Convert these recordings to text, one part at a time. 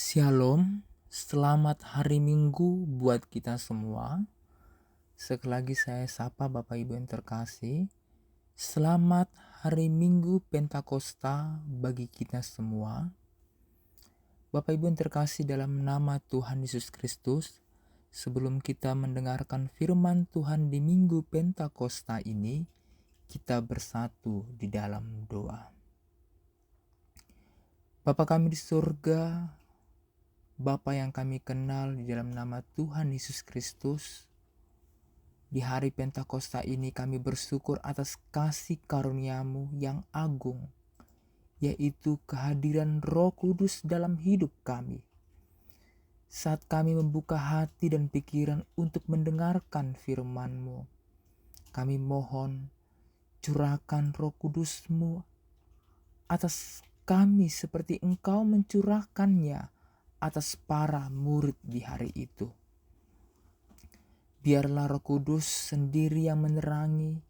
Shalom, selamat hari Minggu buat kita semua. Sekali lagi saya sapa Bapak Ibu yang terkasih. Selamat hari Minggu Pentakosta bagi kita semua. Bapak Ibu yang terkasih dalam nama Tuhan Yesus Kristus, sebelum kita mendengarkan firman Tuhan di Minggu Pentakosta ini, kita bersatu di dalam doa. Bapa kami di surga, Bapa yang kami kenal di dalam nama Tuhan Yesus Kristus, di hari Pentakosta ini kami bersyukur atas kasih karunia-Mu yang agung, yaitu kehadiran Roh Kudus dalam hidup kami. Saat kami membuka hati dan pikiran untuk mendengarkan firman-Mu, kami mohon curahkan Roh Kudus-Mu atas kami seperti Engkau mencurahkannya atas para murid di hari itu. Biarlah Roh Kudus sendiri yang menerangi,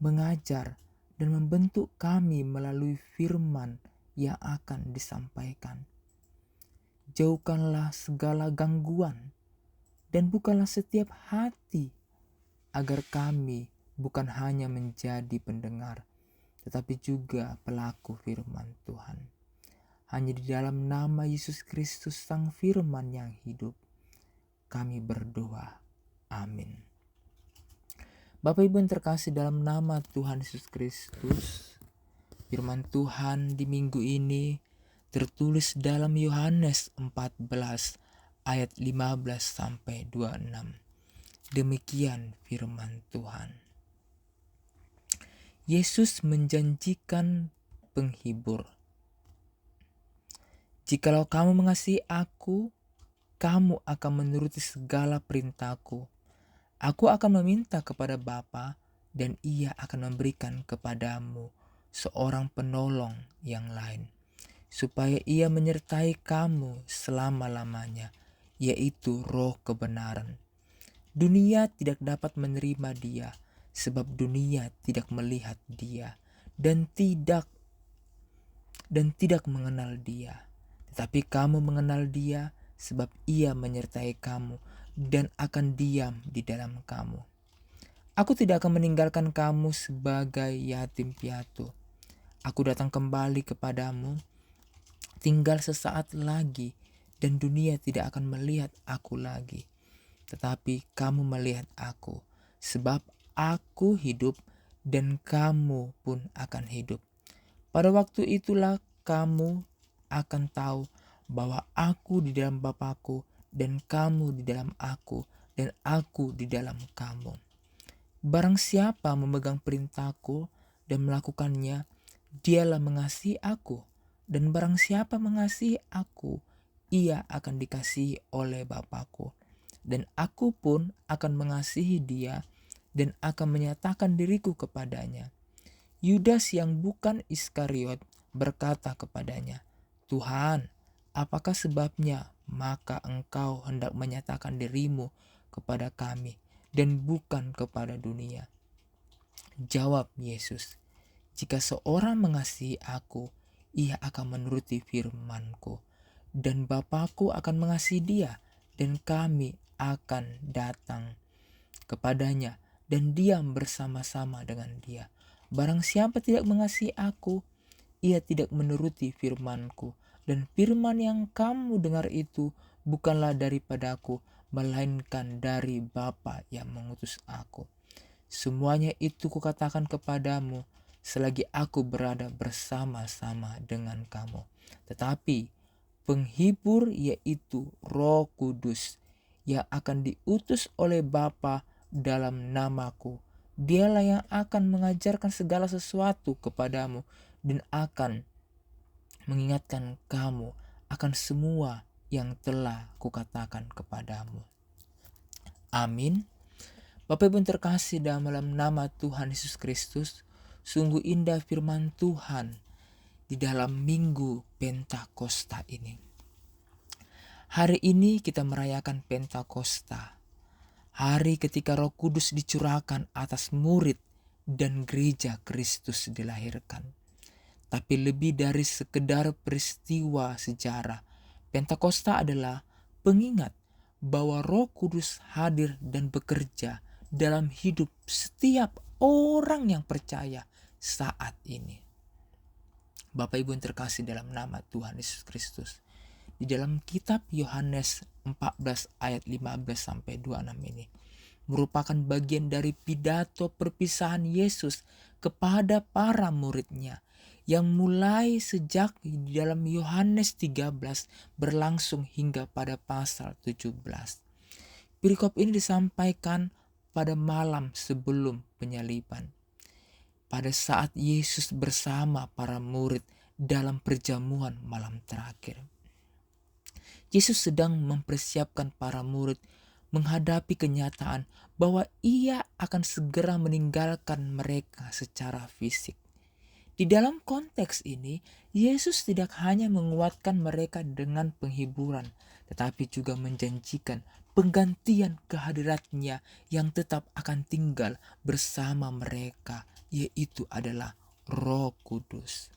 mengajar, dan membentuk kami melalui firman yang akan disampaikan. Jauhkanlah segala gangguan dan bukalah setiap hati agar kami bukan hanya menjadi pendengar, tetapi juga pelaku firman Tuhan. Hanya di dalam nama Yesus Kristus Sang Firman yang hidup, kami berdoa. Amin. Bapak Ibu yang terkasih dalam nama Tuhan Yesus Kristus, firman Tuhan di minggu ini tertulis dalam Yohanes 14 ayat 15 sampai 26. Demikian firman Tuhan. Yesus menjanjikan penghibur. Jikalau kamu mengasihi aku, kamu akan menuruti segala perintahku. Aku akan meminta kepada Bapa dan Ia akan memberikan kepadamu seorang penolong yang lain, supaya Ia menyertai kamu selama-lamanya, yaitu Roh kebenaran. Dunia tidak dapat menerima Dia, sebab dunia tidak melihat Dia dan tidak mengenal Dia. Tetapi kamu mengenal Dia, sebab Ia menyertai kamu dan akan diam di dalam kamu. Aku tidak akan meninggalkan kamu sebagai yatim piatu. Aku datang kembali kepadamu, tinggal sesaat lagi, dan dunia tidak akan melihat aku lagi. Tetapi kamu melihat aku, sebab aku hidup dan kamu pun akan hidup. Pada waktu itulah kamu akan tahu bahwa aku di dalam Bapa-Ku dan kamu di dalam aku dan aku di dalam kamu. Barang siapa memegang perintahku dan melakukannya, dialah mengasihi aku. Dan barang siapa mengasihi aku, ia akan dikasihi oleh Bapa-Ku. Dan aku pun akan mengasihi dia dan akan menyatakan diriku kepadanya. Yudas yang bukan Iskariot berkata kepadanya, Tuhan, apakah sebabnya maka engkau hendak menyatakan dirimu kepada kami dan bukan kepada dunia? Jawab Yesus, jika seorang mengasihi aku, ia akan menuruti firman-Ku, dan Bapa-Ku akan mengasihi dia, dan kami akan datang kepadanya dan diam bersama-sama dengan dia. Barang siapa tidak mengasihi aku, ia tidak menuruti firman-Ku, dan firman yang kamu dengar itu bukanlah daripadaku, melainkan dari Bapa yang mengutus aku. Semuanya itu kukatakan kepadamu selagi aku berada bersama-sama dengan kamu. Tetapi penghibur, yaitu Roh Kudus, yang akan diutus oleh Bapa dalam namaku, dialah yang akan mengajarkan segala sesuatu kepadamu dan akan mengingatkan kamu akan semua yang telah kukatakan kepadamu. Amin. Bapak Ibu terkasih dalam nama Tuhan Yesus Kristus, sungguh indah firman Tuhan di dalam Minggu Pentakosta ini. Hari ini kita merayakan Pentakosta, hari ketika Roh Kudus dicurahkan atas murid dan gereja Kristus dilahirkan. Tapi lebih dari sekedar peristiwa sejarah, Pentakosta adalah pengingat bahwa Roh Kudus hadir dan bekerja dalam hidup setiap orang yang percaya saat ini. Bapak Ibu yang terkasih dalam nama Tuhan Yesus Kristus, di dalam kitab Yohanes 14 ayat 15 sampai 26 ini merupakan bagian dari pidato perpisahan Yesus kepada para muridnya yang mulai sejak di dalam Yohanes 13 berlangsung hingga pada pasal 17. Perikop ini disampaikan pada malam sebelum penyaliban, pada saat Yesus bersama para murid dalam perjamuan malam terakhir. Yesus sedang mempersiapkan para murid menghadapi kenyataan bahwa ia akan segera meninggalkan mereka secara fisik. Di dalam konteks ini, Yesus tidak hanya menguatkan mereka dengan penghiburan, tetapi juga menjanjikan penggantian kehadiratnya yang tetap akan tinggal bersama mereka, yaitu adalah Roh Kudus.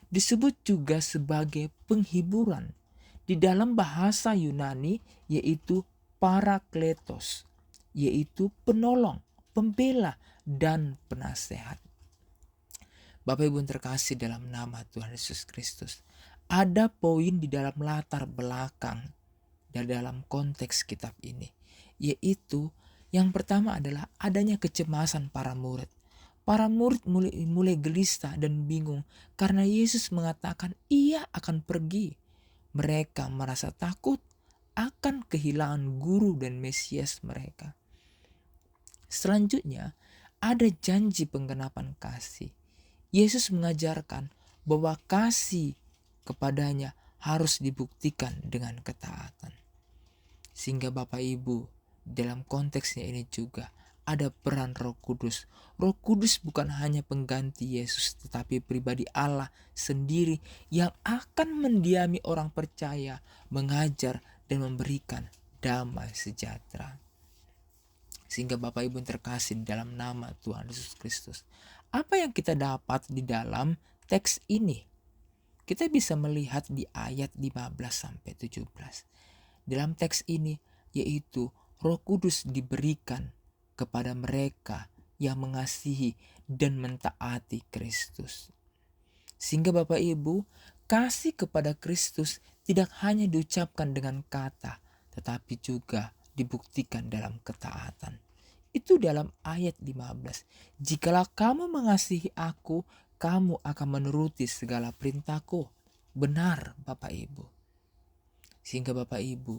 Disebut juga sebagai penghiburan di dalam bahasa Yunani, yaitu parakletos, yaitu penolong, pembela, dan penasehat. Bapak Ibu yang terkasih dalam nama Tuhan Yesus Kristus, ada poin di dalam latar belakang dan dalam konteks kitab ini, yaitu yang pertama adalah adanya kecemasan para murid. Para murid mulai gelisah dan bingung karena Yesus mengatakan ia akan pergi. Mereka merasa takut akan kehilangan guru dan Mesias mereka. Selanjutnya, ada janji penggenapan kasih. Yesus mengajarkan bahwa kasih kepadanya harus dibuktikan dengan ketaatan. Sehingga Bapak Ibu, dalam konteksnya ini juga ada peran Roh Kudus. Roh Kudus bukan hanya pengganti Yesus, tetapi pribadi Allah sendiri yang akan mendiami orang percaya, mengajar dan memberikan damai sejahtera. Sehingga Bapak Ibu yang terkasih dalam nama Tuhan Yesus Kristus, apa yang kita dapat di dalam teks ini? Kita bisa melihat di ayat 15 sampai 17. Dalam teks ini yaitu Roh Kudus diberikan kepada mereka yang mengasihi dan mentaati Kristus. Sehingga Bapak Ibu, kasih kepada Kristus tidak hanya diucapkan dengan kata, tetapi juga dibuktikan dalam ketaatan. Itu dalam ayat 15. Jikalau kamu mengasihi aku, kamu akan menuruti segala perintahku. Benar Bapak Ibu. Sehingga Bapak Ibu,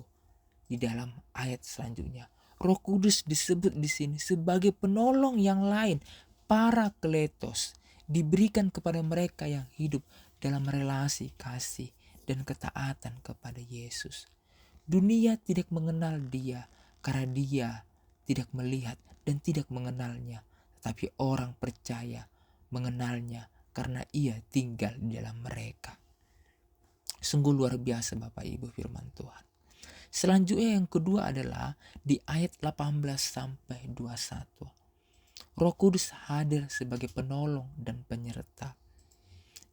di dalam ayat selanjutnya, Roh Kudus disebut di sini sebagai penolong yang lain, parakletos, diberikan kepada mereka yang hidup dalam relasi kasih dan ketaatan kepada Yesus. Dunia tidak mengenal Dia karena Dia tidak melihat dan tidak mengenalnya, tetapi orang percaya mengenalnya karena Ia tinggal di dalam mereka. Sungguh luar biasa Bapak Ibu firman Tuhan. Selanjutnya yang kedua adalah di ayat 18 sampai 21. Roh Kudus hadir sebagai penolong dan penyerta.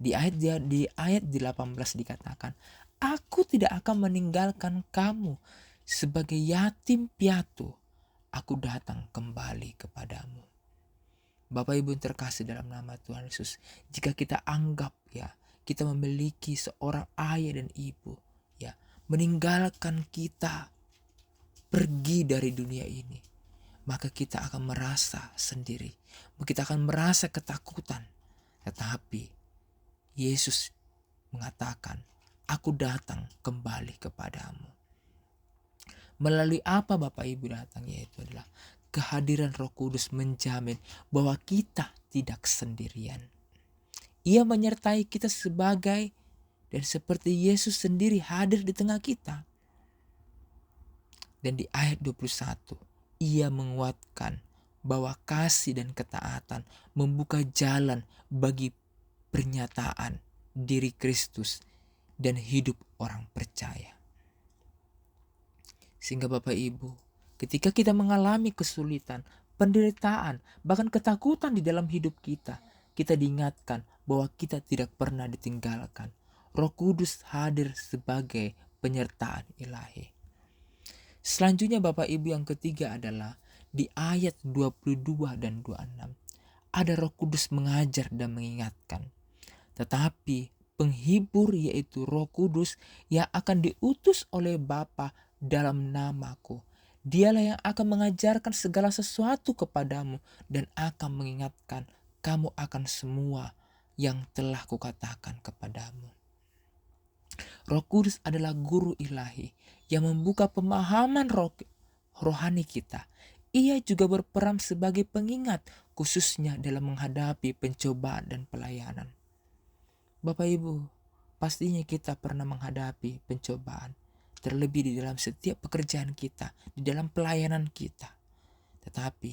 Di ayat 18 dikatakan, aku tidak akan meninggalkan kamu sebagai yatim piatu. Aku datang kembali kepadamu. Bapak Ibu yang terkasih dalam nama Tuhan Yesus, jika kita anggap kita memiliki seorang ayah dan ibu meninggalkan kita, pergi dari dunia ini, maka kita akan merasa sendiri, kita akan merasa ketakutan. Tetapi Yesus mengatakan, aku datang kembali kepadamu. Melalui apa Bapak Ibu datang? Yaitu adalah kehadiran Roh Kudus menjamin bahwa kita tidak sendirian. Ia menyertai kita sebagai dan seperti Yesus sendiri hadir di tengah kita. Dan di ayat 21, ia menguatkan bahwa kasih dan ketaatan membuka jalan bagi pernyataan diri Kristus dan hidup orang percaya. Sehingga Bapak Ibu, ketika kita mengalami kesulitan, penderitaan, bahkan ketakutan di dalam hidup kita, kita diingatkan bahwa kita tidak pernah ditinggalkan. Roh Kudus hadir sebagai penyertaan ilahi. Selanjutnya Bapak Ibu yang ketiga adalah di ayat 22 dan 26. Ada Roh Kudus mengajar dan mengingatkan. Tetapi penghibur yaitu Roh Kudus yang akan diutus oleh Bapa dalam namaku. Dialah yang akan mengajarkan segala sesuatu kepadamu dan akan mengingatkan kamu akan semua yang telah kukatakan kepadamu. Roh Kudus adalah guru ilahi yang membuka pemahaman rohani kita. Ia juga berperan sebagai pengingat khususnya dalam menghadapi pencobaan dan pelayanan. Bapak Ibu, pastinya kita pernah menghadapi pencobaan, terlebih di dalam setiap pekerjaan kita, di dalam pelayanan kita. Tetapi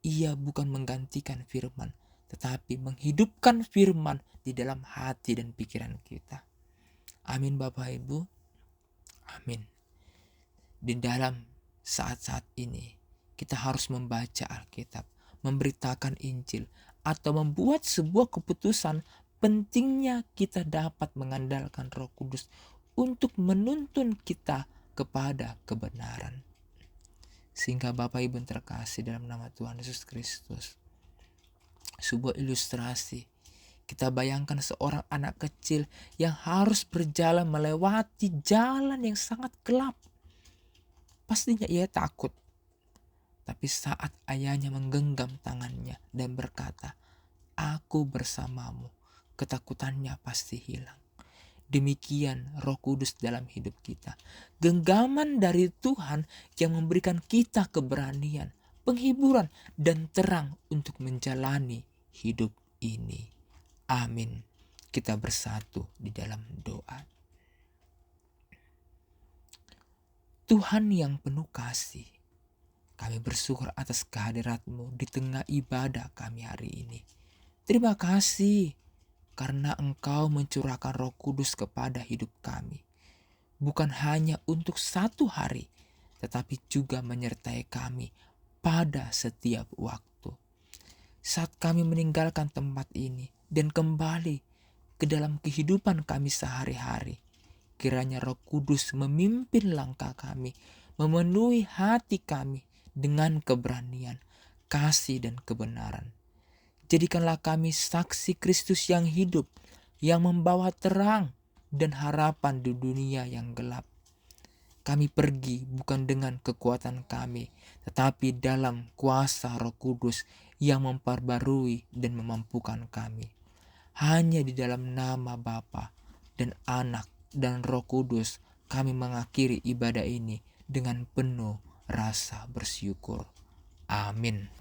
ia bukan menggantikan firman, tetapi menghidupkan firman di dalam hati dan pikiran kita. Amin Bapak Ibu. Amin. Di dalam saat-saat ini kita harus membaca Alkitab, memberitakan Injil, atau membuat sebuah keputusan. Pentingnya kita dapat mengandalkan Roh Kudus untuk menuntun kita kepada kebenaran. Sehingga Bapak Ibu terkasih dalam nama Tuhan Yesus Kristus, sebuah ilustrasi. Kita bayangkan seorang anak kecil yang harus berjalan melewati jalan yang sangat gelap. Pastinya ia takut. Tapi saat ayahnya menggenggam tangannya dan berkata, "Aku bersamamu," ketakutannya pasti hilang. Demikian Roh Kudus dalam hidup kita. Genggaman dari Tuhan yang memberikan kita keberanian, penghiburan, dan terang untuk menjalani hidup ini. Amin. Kita bersatu di dalam doa. Tuhan yang penuh kasih, kami bersyukur atas kehadirat-Mu di tengah ibadah kami hari ini. Terima kasih karena Engkau mencurahkan Roh Kudus kepada hidup kami. Bukan hanya untuk satu hari, tetapi juga menyertai kami pada setiap waktu. Saat kami meninggalkan tempat ini dan kembali ke dalam kehidupan kami sehari-hari, kiranya Roh Kudus memimpin langkah kami, memenuhi hati kami dengan keberanian, kasih, dan kebenaran. Jadikanlah kami saksi Kristus yang hidup, yang membawa terang dan harapan di dunia yang gelap. Kami pergi bukan dengan kekuatan kami, tetapi dalam kuasa Roh Kudus yang memperbarui dan memampukan kami. Hanya di dalam nama Bapa dan Anak dan Roh Kudus kami mengakhiri ibadah ini dengan penuh rasa bersyukur. Amin.